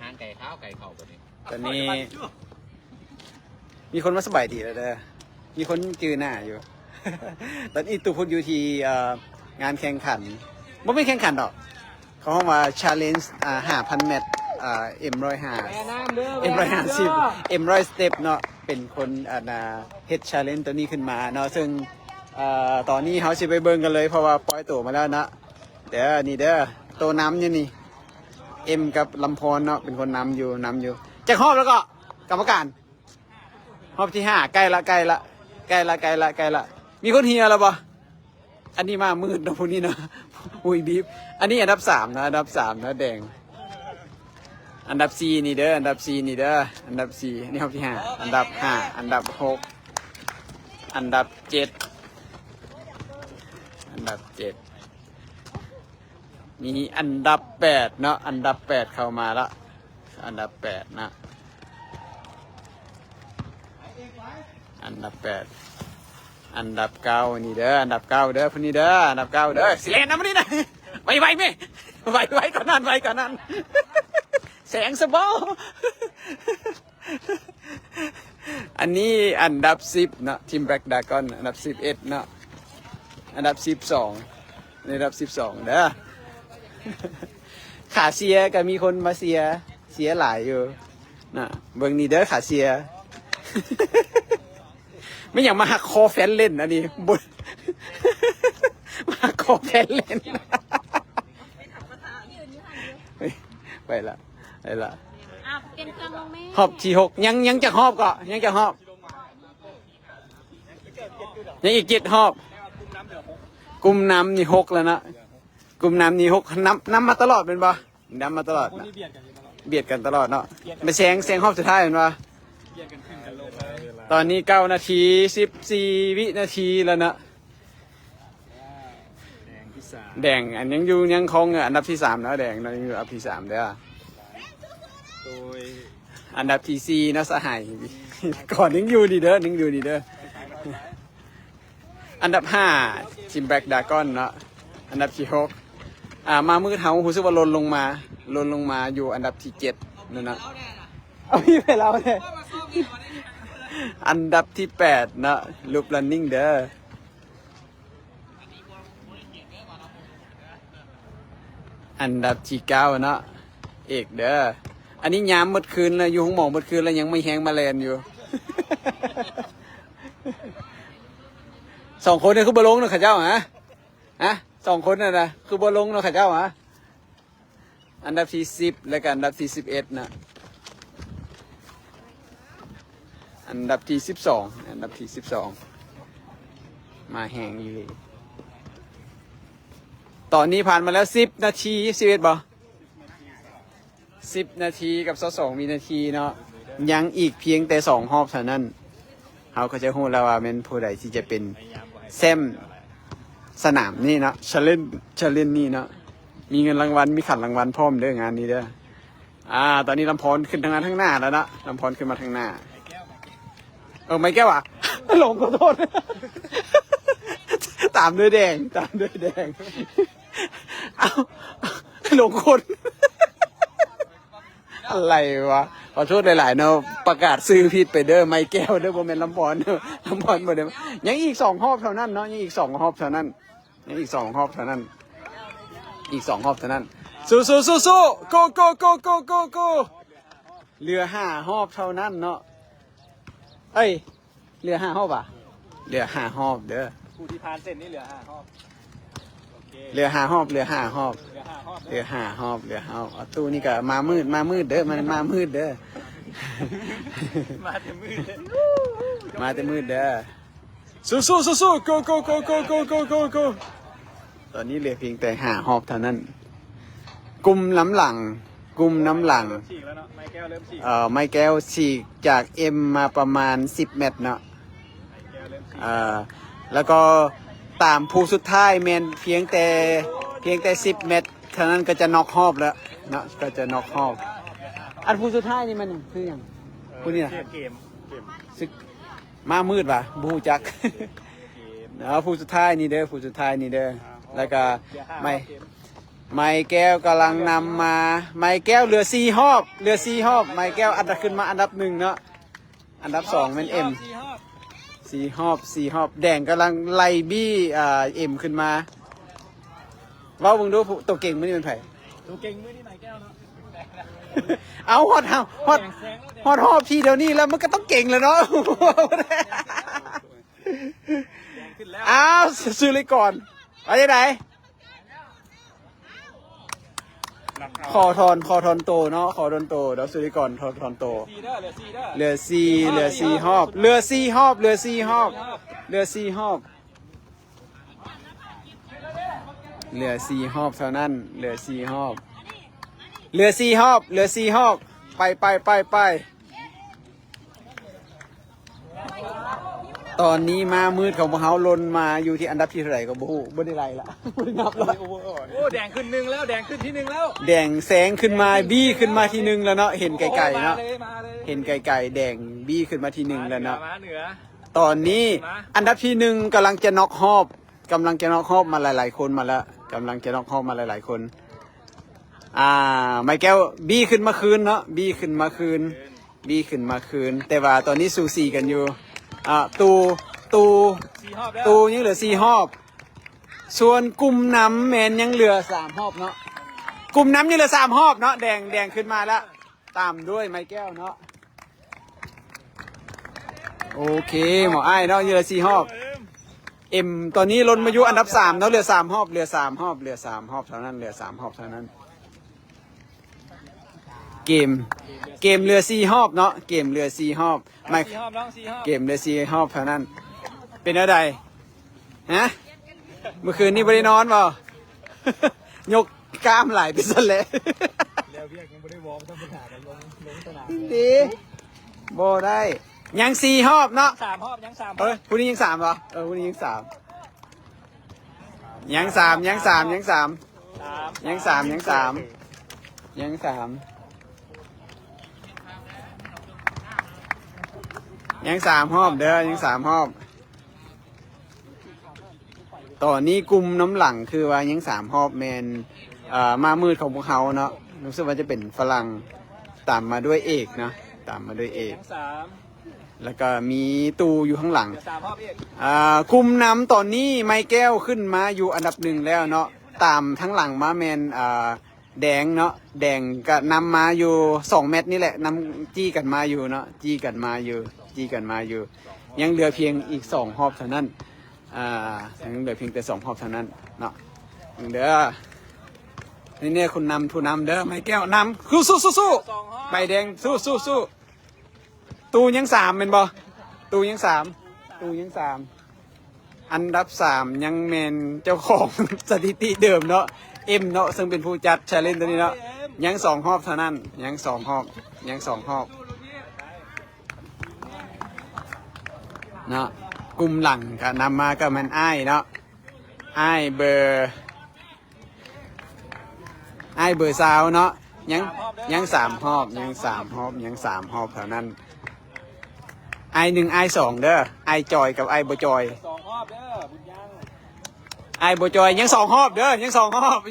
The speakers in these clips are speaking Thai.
ารไก่ข้าวไก่เข่าแบบนี้ ตอนนี้มีคนมาสบายดีแล้วเด้อมีคนจือหน้าอยู่ ตอนนี้ตุพุทธอยู่ที่งานแข่งขันไม่แข่งขันหรอกเขาห้องว่า challenge 5,000 เมตรM150 M100 step เนาะเป็นคนเฮ็ด challenge ตัวนี้ขึ้นมาเนาะซึ่งตอนนี้เขาสิไปเบิ่งกันเลยเพราะว่าปล่อยตัวมาแล้วนะเดี๋ยวนี่เด้อตัวน้ำอยู่นี่ M กับลำพรเนาะเป็นคนนำอยู่จากรอบแล้วก็กรรมการรอบที่5ใกล้ละมีคนเฮียแล้วปะอันนี้มามืดนะพวกนี้เนาะอุ้ยบีบอันนี้อันดับ3นะแดงอันดับ4นี่เด้ออันดับ4นี่เด้ออันดับ4นี่รอบที่5อันดับ5อันดับ6อันดับ7อันดับ7มีอันดับ8เนาะอันดับ8เข้ามาละอันดับ8นะอันดับ8อันดับ9นี่เด้ออันดับ9เด้อพวกนี้เด้ออันดับ9เด้อสิเลนนะพวกนี้นะไวไหมไวก่อนนั้นแสงสบออันนี้อันดับ10เนาะทีมแบล็กดากอนอันดับ11เนาะอันดับ12ในอันดับ12เด้อขาเสียก็มีคนมาเสียหลายอยู่นะเบิ่งนี่เด้อขาเสียไม่อย่างมาหักคอแฟนเล่นอันนี้บนมาหักคอแฟนเล่นไปละเป็นเครื่องลงแม่หอบที่6ยังจะหอบก็ยังจะหอบยังอีก7หอบกลุ่มน้ำนี่6แล้วนะกลุ่มน้ำนี่6น้ำมาตลอดเป็นปะน้ำมาตลอดนะเบียดกันตลอดเนาะมาแซงหอบสุดท้ายเป็นปะตอนนี้9 นาที14 วินาทีแล้วนะแดงอันยังคงอันดับที่3นะแดงยังอยู่อันดับที่3เด้ออันดับที่4นะสหายก่อนยังอยู่ดีเด้ออันดับ5ทีมแบล็กดากอนเนาะอันดับที่6มามือเท้าหูซึว่าลนลงมาอยู่อันดับที่7นั่นนะเอาพี่ไปแล้วเลยอันดับที่8นะลูปรันนิ่งเด้ออันดับที่9นะเอกเด้ออันนี้ย้ำหมดคืนแล้วอยู่ห้องหมอหมดคืนแล้วยังไม่แห้งมาแลนอยู่ 2 คนเนี่ยคือบอลงเนาะข้าเจ้าฮะ2 คนน่ะนะคือบอลงเนาะข้าเจ้าฮะอันดับที่10และก็อันดับที่11นะอันดับที่12มาแห้งอยู่ตอนนี้ผ่านมาแล้ว10 นาที11บ่10 นาทีกับ22 วินาทีเนาะยังอีกเพียงแต่2 รอบเท่านั้นเขาก็จะรู้แล้วว่าเป็นผู้ใดที่จะเป็นแซมสนามนี่เนาะชาเลนนี่เนาะมีเงินรางวัลมีขันรางวัลพร้อมเด้องานนี้เด้อตอนนี้ลำพรขึ้นทางข้างหน้าแล้วนะลำพรขึ้นมาทางหน้าไม่แก้วอ่ะหลงขอโทษตามด้วยแดงเอาหลงคนอะไรวะขอโทษหลายๆเนาะประกาศซื้อผิดไปเด้อไม่แก้วเด้อบ่แม่นลำพรบ่ได้ยังอีก2 รอบเท่านั้นเนาะยังอีก2 รอบเท่านั้นอีก2 รอบเท่านั้นสู้โกเหลือ5 รอบเท่านั้นเนาะเหลือ5 รอบอ่ะเหลือ5 รอบเด้อผู้ที่ผ่านเส้นนี้เหลือ5 รอบเหลือ5 รอบตู้นี่ก็มามืดเด้อมันมามืดเด้อมาแต่มืดเด้อสู้โกตอนนี้เหลือเพียงแต่5 รอบเท่านั้นกลุ่มน้ำหลังไม้แก้วฉีกจาก M มาประมาณ10 เมตรเนาะแล้วก็ตามผู้สุดท้ายแมนเพียงแต่10 เมตรเท่านั้นก็จะน็อกรอบแล้วเนาะก็จะน็อกรอบอันผู้สุดท้ายนี่มันคืออย่างผู้นี่นะเกมซึกมามืดป่ะบูจักผู้สุดท้ายนี่เด้อแล้วก็ไม่ ไม้แก้วกำลังนำมาไม้แก้วเหลือ4หอบเหลือ4หอบไม้แก้วอันดับขึ้นมาอันดับ1เนาะอันดับ2เป็นเอ็ม4หอบแดงกำลังไล่บี้เอ็มขึ้นมาเว้าเบิ่งดูตัวเก่งมื้อนี้เป็นไผ ตัวเก่งมือนี่ไหนแก้วเนาะ เอาฮอดหอบทีเดี๋ยวนี้แล้วมันก็ต้องเก่งแล้วเนาะ ขึ้นแล้ว อ้าวซื้อเลยก่อนเอาจะไหนคอทอนโตเนาะคอทอนโตเดี๋ยวซื้อเลยก่อนทอนโต ซีเด้อเหลือซีเด้อ เหลือ4หอบเหลือ4หอบเหลือ4หอบเหลือ4หอบเหลือ4หอบเท่านั้นเหลือ4หอบเหลือ4หอบเหลือ4หอบไปตอนนี้มามืดของพวกเขาลนมาอยู่ที่อันดับที่เท่าไหร่ก็บ่ฮู้บ่ได้ไรละบ่ได้นับละ โอ้แดงขึ้นหนึ่งแล้วแดงขึ้นที่หนึ่งแล้ว แดงแสงขึ้นมาบี้ขึ้นมาที่1แล้วเนาะเห็นไกลๆเนาะ มาเลย เห็นไกลๆแดงบี้ขึ้นมาที่1แล้วเนาะ มาเหนือ ตอนนี้อันดับที่1กำลังจะน็อกฮอบมาหลายๆคนมาแล้วกำลังจะน็อกฮอบมาหลายๆคนไมแก้วบี้ขึ้นมาคืนเนาะบี้ขึ้นมาคืนแต่ว่าตอนนี้สูสีกันอยู่ตู ซีหอบแล้ว ยังเหลือ4หอบส่วนกลุ่มน้ำแมนยังเหลือ3หอบเนาะกลุ่มน้ำยังเหลือ3หอบเนาะแดงขึ้นมาแล้วตามด้วยไมแก้วเนาะโอเคหมอไอ้ายเนาะยังเหลือ4หอบเอ็มตอนนี้ลนมาอยู่อันดับ3เนาะเหลือ3หอบเท่านั้นเกมเรือ4หอบเนาะเกมเรือ4หอบไม่ ซีหอบน้องซีหอบ เกมเรือ4หอบเท่านั้นเป็นอะไรฮะเมื่อคืนนี้ไม่ได้นอนเปล่า ยกกล้ามไหลไปซะแล้ว แล้วเพียกยังไม่ได้วอร์มต้องไปหากันลงสนาม ดีโบได้ยัง4หอบเนาะ 3หอบยัง3หอบ เอ้ยผู้นี้ยัง3เหรอผู้นี้ยัง3ยัง3 สาม ยัง3 3หอบเด้อยัง3หอบตอนนี้กลุ่มน้ำหลังคือว่ายัง3หอบแมนมามืดของพวกเขาเนาะรู้สึกว่าจะเป็นฝรั่งตามมาด้วยเอกนะตามมาด้วยเอก ยัง3 แล้วก็มีตูอยู่ข้างหลัง เหลือ3หอบอีก กลุ่มน้ำตอนนี้ไม้แก้วขึ้นมาอยู่อันดับ1แล้วเนาะตามทั้งหลังมาแมนแดงเนาะแดงก็นำมาอยู่2 เม็ดนี่แหละนำจี้กันมาอยู่เนาะจี้กันมาอยู่ยังเหลือเพียงอีก2หอบเท่านั้นยังเหลือเพียงแต่2หอบเท่านั้นเนาะเด้อนี่เนี่ยคุณนำผู้นำเด้อไม้แก้วนำสู้2หอบ ใบแดงสู้ตูยัง3เป็นบ่ตูยัง3อันดับ3ยังแมนเจ้าของ สถิติเดิมเนาะเอ็มเนาะซึ่งเป็นผู้จัดชาเลนจ์ตัวนี้เนาะยัง2หอบเท่านั้นยัง2หอบเนาะกลุ่มหลังก็นำมาก็มันอ้ายเนาะอ้ายเบอร์ซาวเนาะยัง3หอบเท่านั้นไอ1ไอ2เด้อไอจอยกับไอบ่จอย 2หอบเด้อบุญยัง ไอบ่จอยยัง2หอบเด้อยัง2หอบ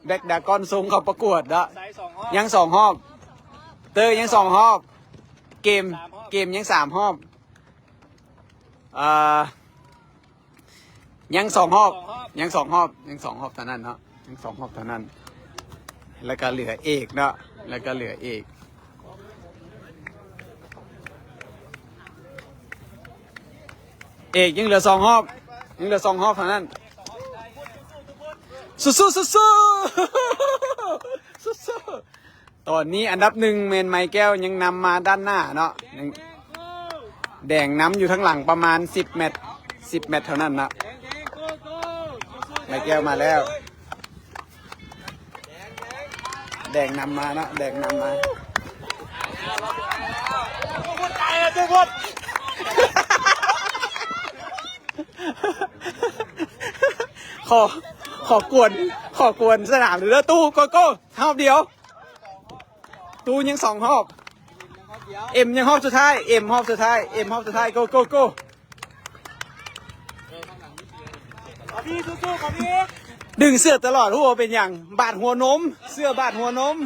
แบกดากอนทรงเขาประกวดเด้อ ไซส์2หอบ ยัง2หอบเตอร์ยัง2หอบเกมยัง3หอบยัง2หอบเท่านั้นเนาะยัง2หอบเท่านั้นแล้วก็เหลือเอกเนาะเอกยังเหลือ2หอบเท่านั้นสู้ตอนนี้อันดับ1เมนไมแก้วยังนำมาด้านหน้าเนาะแดงน้ำอยู่ทั้งหลังประมาณ10 เมตรเท่านั้นนะไมแก้วมาแล้วแดงนำมานะแดงนำมาขอกวนสนามหรือตู้โก้หอบเดียวตู้ยัง2หอบเอ็มยังหอบสุดท้ายหอบสุดท้ายโก้ขอพี่สู้ๆขอพี่ ดึงเสื้อตลอดหัวเป็นอย่างบาดหัวนม เสื้อบาดหัวนม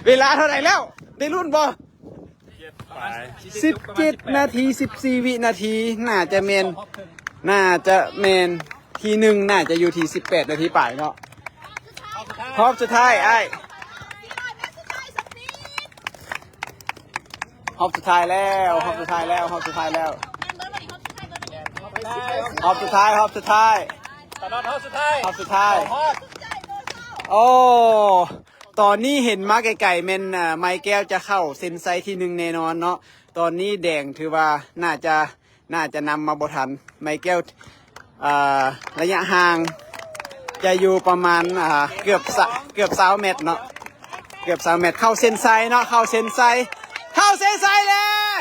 เวลาเท่าไหร่แล้ว ได้รุ่นบ่17 นาที 14 วินาที น่าจะเมนทีหนึ่งน่าจะอยู่ที่18 นาทีป่ายเนาะรอบสุดท้ายไอ้รอบสุดท้ายแล้วรอบสุดท้ายแล้วรอบสุดท้ายแล้วรอบสุดท้ายรอบสุดท้าย ตอนรอบสุดท้าย รอบสุดท้ายโอ้ตอนนี้เห็นมาไกลๆเมนไม้แก้วจะเข้าเซ็นไซที่หนึ่งแน่นอนเนาะตอนนี้แดงถือว่าน่าจะนำมาบ่ทันไม้แก้วระยะห่างจะอยู่ประมาณเกือบ20 เมตรเนาะเกือบ20 เมตรเข้าเส้นไซเนาะเข้าเส้นไซเลย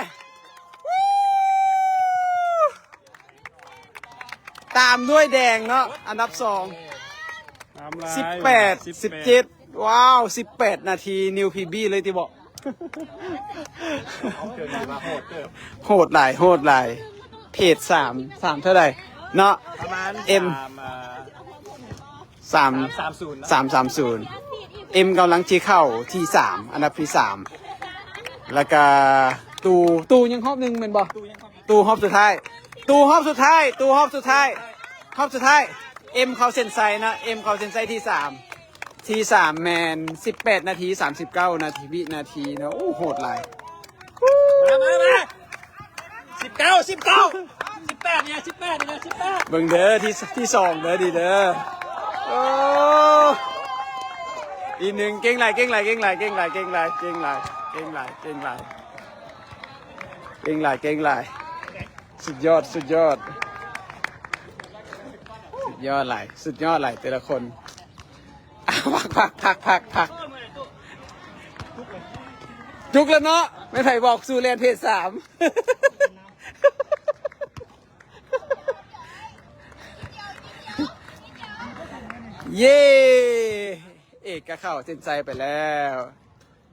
ตามด้วยแดงเนาะอันดับ2 18 17ว้าว18 นาทีนิวพีบีเลยที่บอกโหดหลายเพจ3เท่าไหร่เนาะ ประมาณ M 330 M กำลังชี้เข้าที่3อันดับที่3แล้วก็ตูยังรอบหนึ่งเป็นบ่ตูรอบสุดท้ายM เข้าเส้นไซนะ M เข้าเส้นไซที่3แมน18 นาที 39 นาทีวินาทีนะโอ้โหดหลาย มา18เนี่ย18 เบิ่งเด้อที่2เด้อดีเด้อโอ้อีกหนึ่งเก่งหลายสุดยอดหลายแต่ละคนพักจุกแล้วเนาะไม่ไผ่บอกสู่เรียนเพจ3เย้เอกก็เข้าเส้นใจไปแล้ว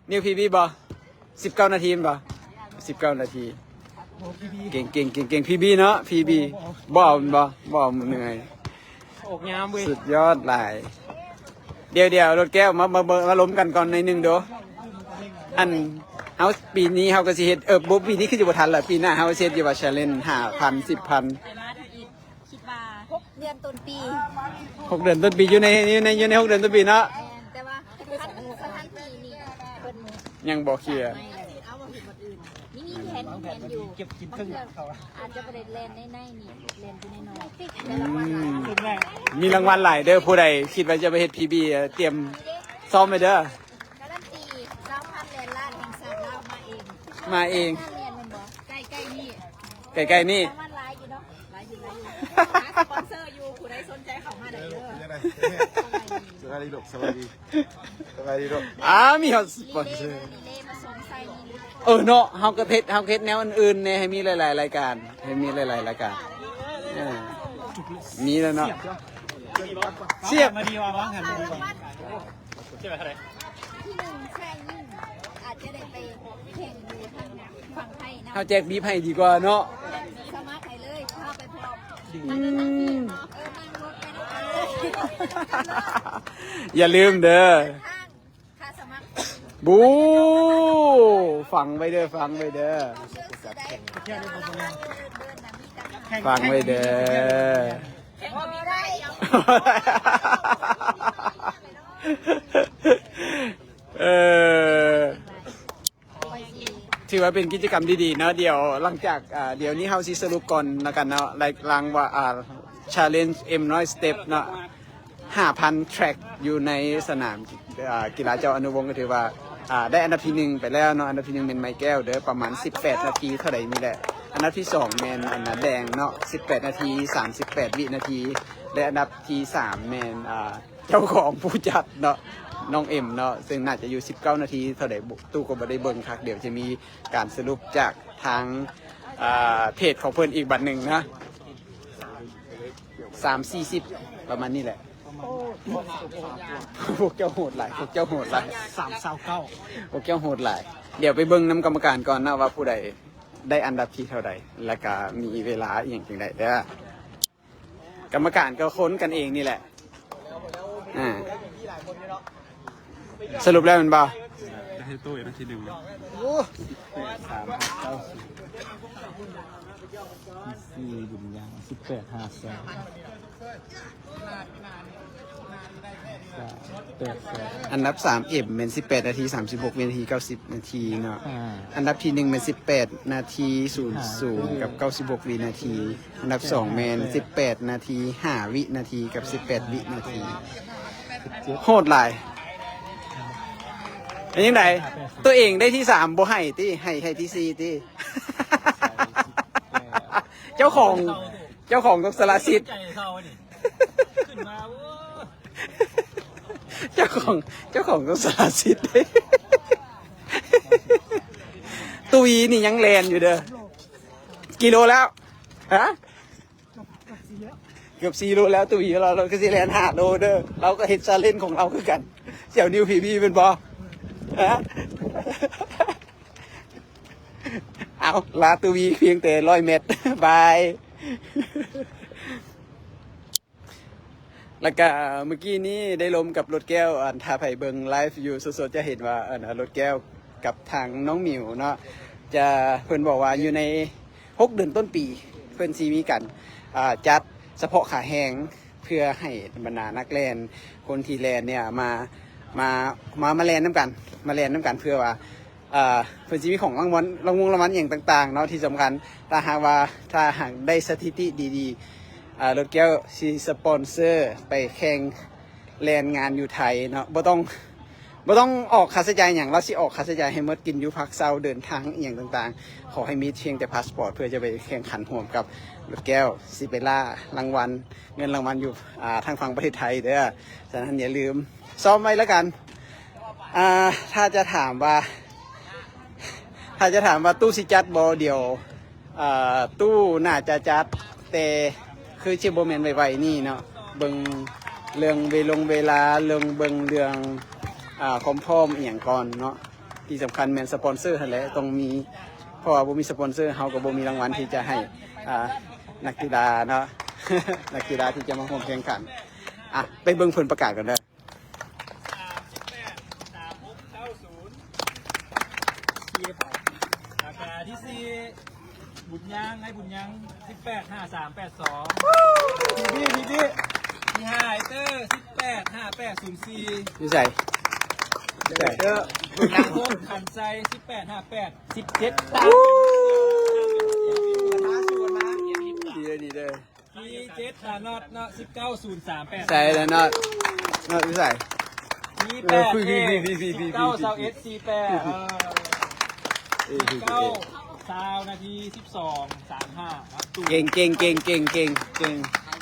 นิวพีบีบอ19 นาทีบอ19 นาทีเก่งพีบีเนาะพีบีบอเหนื่อย อกยามเว้ย สุดยอดหลายเดี๋ยวรถแก้วมาล้มกันก่อนในหนึ่งเด้ออันเฮาปีนี้เฮาก็สิเฮ็ดบ่ปีนี้คือสิบ่ทันละปีหน้าเฮาเฮ็ดอยู่ว่า challenge 5,000 10,000 คิดว่า6 เดือนต้นปี 6 เดือนต้นปีอยู่ใน6 เดือนต้นปีเนาะ แต่ว่าสถานที่นี่เพิ่น ยังบ่เคลียร์ เอามาผิดหมดอื่นนี่มีแผนอยู่ เก็บกินครึ่งเขา อาจจะประเด็นแลนในนี่แลนอยู่ในน้อย ครึ่งแรก มีรางวัลหลายเด้อผู้ใดคิดว่าจะไปเฮ็ด PB เตรียมซ้อมไว้เด้อ การันตี2,000แลนล้านแห่งชาติลาวมาเอง มาเอง เรียนมันบ่ใกล้ๆนี่ ใกล้ๆนี่ มันหลายอยู่เนาะหลายอยู่หาสปอนเซอร์อยู่ผู้ใดสนใจเข้ามาได้เด้อ สวัสดีลูกสวัสดีลูก มีฮอตสปอนเซอร์ รีเลย์มาส่งใส่นี่ เนาะเฮาก็เฮ็ดแนวอื่นๆเนี่ยให้มีหลายๆรายการมีแล้วเนาะเสียบ มาดีว่าหันมาดีว่าเสียบอะไร ที่1แค่ยิ่งอาจจะได้ไปแข่งอยู่ทางฝั่งไทยนะ เฮาแจกบีบให้ดีกว่าเนาะ สมัครไปเลยเข้าไปพร้อม อืม นั่งรถไปด้วยกันเลย อย่าลืมเด้อ ค่าสมัคร บูฟังไว้เด้อฟังไว้เด้อ ฟังไว้เด้อ แข่งก็มีได้ ถือว่าเป็นกิจกรรมดีๆเนาะเดี๋ยวหลังจากเดี๋ยวนี้เฮาสิสรุปก่อนแล้วกันเนาะรางว่าchallenge M100 step เนาะ 5,000 track อยู่ในสนามกีฬาเจ้าอนุวงศ์ก็ถือว่าได้อันดับที่1ไปแล้วเนาะอันดับที่1เป็นไม้แก้วเด้อประมาณ18 นาทีเท่าใดนี่แหละอันดับที่2แมนอันดับแดงเนาะ18 นาที 38 วินาทีและอันดับที่3แมนเจ้าของผู้จัดเนาะน้องเอ็มเนาะซึ่งน่าจะอยู่19 นาทีเท่าใดตู้ก็บ่ได้เบิ่งคักเดี๋ยวจะมีการสรุปจากทางเพจของเพิ่นอีกบัดหนึ่งนะ3-40ประมาณนี้แหละพวกเจ้าโหดหลายพวกเจ้าโหดหลาย 329 พวกเจ้าโหดหลายเดี๋ยวไปเบิ่งน้ำกรรมการก่อนนะว่าผู้ใดได้อันดับที่เท่าใดและก็มีเวลาอย่างจังใดเด้อ กรรมการก็ค้นกันเองนี่แหละสรุปแล้วมันบ่ จะให้ตู้อีกนาทีหนึ่ง 4บุญยัง18 5 2 อันดับ3เอ็มเป็น18นาที36วินาที90นาทีเนาะอันดับที่1เป็น18นาที00กับ96วินาทีอันดับ2แมน18นาที5วินาทีกับ18วินาทีโหดหลายเป็นยังไงตัวเองได้ที่3บ่ให้ติให้ที่4ติ เจ้าของต้องสละสิทธิ์เจ้าของต้องสละสิทธิ์ตุยนี่ยังแลนอยู่เด้อกิโลแล้วฮะเกือบ4 โลแล้วตุยเราก็สิแลน5 โลเด้อเราก็เฮ็ดชาเลนจ์ของเราคือกันเสี่ยวนิวพีบีเป็นบ่ฮะเอาลาตุยเพียงแต่100 เมตรบายแล้วก็เมื่อกี้นี้ได้ลมกับรถแก้วถ้าไผ่เบิงไลฟ์อยู่สดๆจะเห็นว่ารถแก้วกับทางน้องหมิวเนาะจะเพิ่นบอกว่าอยู่ใน6 เดือนต้นปีเพิ่นซีมีกันจัดเฉพาะขาแหงเพื่อให้บรรดานักแล่นคนที่แล่นเนี่ยมาแล่นน้ำกันมาแล่นน้ำกันเพื่อว่าเพื่อชีวิตของรางวัลอย่างต่างๆเนาะที่สำคัญถ้าหากได้สถิติดีๆรถแก้วซีสปอนเซอร์ไปแข่งแลนงานอยู่ไทยเนาะบ่ต้องออกค่าใช้จ่ายอย่างเราสิออกค่าใช้จ่ายให้หมดกินอยู่พักเซาเดินทางอย่างต่างๆขอให้มีเพียงแต่พาสปอร์ตเพื่อจะไปแข่งขันร่วมกับรถแก้วสิไปล่ารางวัลเงินรางวัลอยู่ทางฝั่งประเทศไทยเด้อฉะนั้นอย่าลืมซ้อมไว้แล้วกันถ้าจะถามว่าตู้สิจัดบอเดียวตู้น่าจะจัดแต่คือชิบโบแมนไวๆนี่เนาะเบิงเรื่องเวลาเรื่องคอมพร้อมอย่างก่อนเนาะที่สำคัญแมนสปอนเซอร์หั่นแหละต้องมีเพราะว่าบ่มีสปอนเซอร์เฮาก็บ่มีรางวัลที่จะให้นักกีฬาเนาะ นักกีฬาที่จะมาร่วมแข่งขันไปเบิ่งผลประกาศกันเด้อราคาที่4บุญยังให้บุญยัง18 5 3 8 2พี่ที่5ไอเตอร์18 5 8 0 4อยู่ใส่เตอร์บุญยังโคตรขันใจ18 5 8 17ตามดีเด้อพี่7น็อตเนาะ19 0 3 8ใส่แล้วน็อตอยู่ใส่พี่819 เซาเอส489 9นาที12 35ครับเก่ง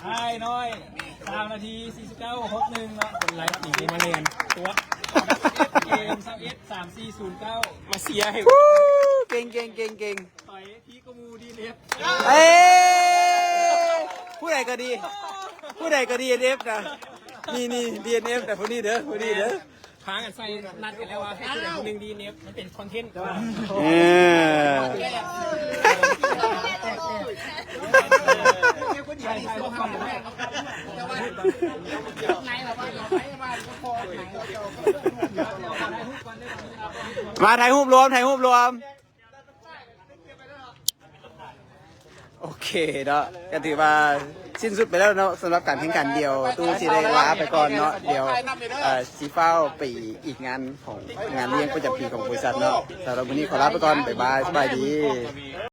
ไอ้น้อย9นาที49 61เนาะคนไลฟ์หนีมาเรียนตัวเกม21 3409มาเสียให้เก่งต่อยพี่กมูดีเล็บผู้ใดก็ดีเอฟนะนี่ดีเอฟแต่ผู้นี้เด้อพากันใส่นัดกันแล้วว่าให้คนหนึ่งดีเนฟมันเป็นคอนเทนต์มาถ่ายรูปรวมโอเคเนาะก็ถือว่าสิ้นสุดไปแล้วเนาะสำหรับการแข่งขันเดียวตู้สิได้ลาไปก่อนเนาะเดี๋ยวสีเฝ้าไปอีกงานของงานเลี้ยงประจำปีของบริษัทเนาะสำหรับวันนี้ขอลาไปก่อนบ๊ายบายสบายดี